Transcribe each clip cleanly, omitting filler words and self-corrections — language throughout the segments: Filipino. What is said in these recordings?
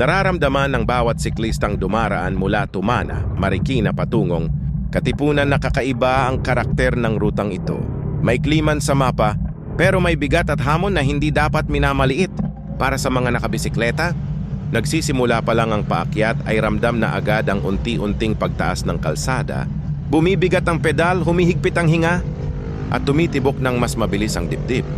Nararamdaman ng bawat siklistang dumaraan mula Tumana, Marikina patungong Katipunan na kakaiba ang karakter ng rutang ito. May kliman sa mapa, pero may bigat at hamon na hindi dapat minamaliit. Para sa mga nakabisikleta, nagsisimula pa lang ang paakyat ay ramdam na agad ang unti-unting pagtaas ng kalsada. Bumibigat ang pedal, humihigpit ang hinga, at tumitibok ng mas mabilis ang dibdib.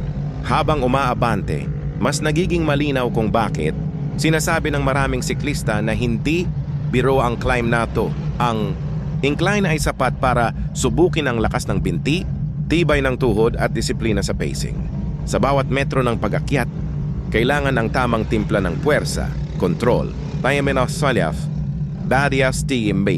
Habang umaabante, mas nagiging malinaw kung bakit sinasabi ng maraming siklista na hindi biro ang climb na to. Ang incline ay sapat para subukin ang lakas ng binti, tibay ng tuhod at disiplina sa pacing. Sa bawat metro ng pag-akyat, kailangan ang tamang timpla ng puwersa, kontrol, tayamin of salyaf, badias TMB,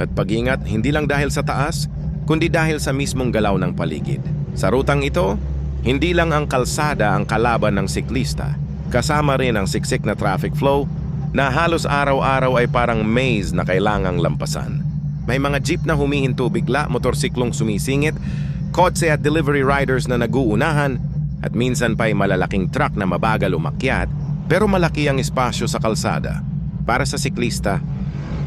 at pag-ingat hindi lang dahil sa taas, kundi dahil sa mismong galaw ng paligid. Sa rutang ito, hindi lang ang kalsada ang kalaban ng siklista, kasama rin ang siksik na traffic flow na halos araw-araw ay parang maze na kailangang lampasan. May mga jeep na humihinto bigla, motorsiklong sumisingit, kotse at delivery riders na naguunahan, at minsan pa'y malalaking truck na mabagal umakyat, pero malaki ang espasyo sa kalsada. Para sa siklista,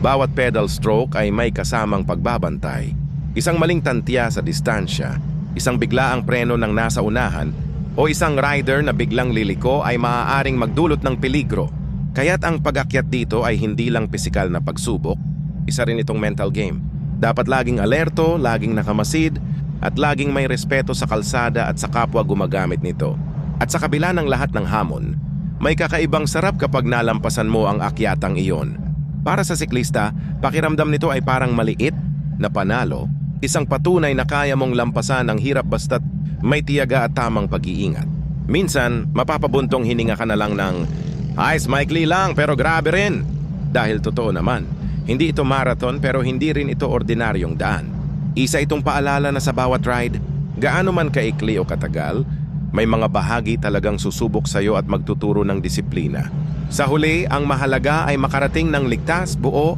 bawat pedal stroke ay may kasamang pagbabantay. Isang maling tantya sa distansya, isang biglaang preno ng nasa unahan, o isang rider na biglang liliko ay maaaring magdulot ng peligro. Kaya't ang pag-akyat dito ay hindi lang pisikal na pagsubok, isa rin itong mental game. Dapat laging alerto, laging nakamasid, at laging may respeto sa kalsada at sa kapwa gumagamit nito. At sa kabila ng lahat ng hamon, may kakaibang sarap kapag nalampasan mo ang akyatang iyon. Para sa siklista, pakiramdam nito ay parang maliit na panalo, isang patunay na kaya mong lampasan ang hirap basta't may tiyaga at tamang pag-iingat. Minsan, mapapabuntong hininga ka na lang ng, "Ayos, maikli lang pero grabe rin." Dahil totoo naman, hindi ito marathon pero hindi rin ito ordinaryong daan. Isa itong paalala na sa bawat ride, gaano man kaikli o katagal, may mga bahagi talagang susubok sa iyo at magtuturo ng disiplina. Sa huli, ang mahalaga ay makarating ng ligtas, buo,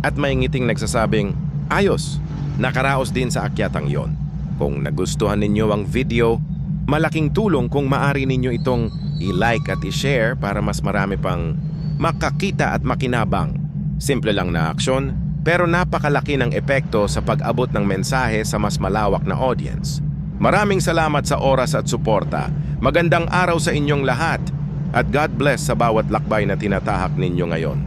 at may ngiting nagsasabing, "Ayos, nakaraos din sa akyatang yon." Kung nagustuhan ninyo ang video, malaking tulong kung maari ninyo itong i-like at i-share para mas marami pang makakita at makinabang. Simple lang na aksyon, pero napakalaki ng epekto sa pag-abot ng mensahe sa mas malawak na audience. Maraming salamat sa oras at suporta. Magandang araw sa inyong lahat, at God bless sa bawat lakbay na tinatahak ninyo ngayon.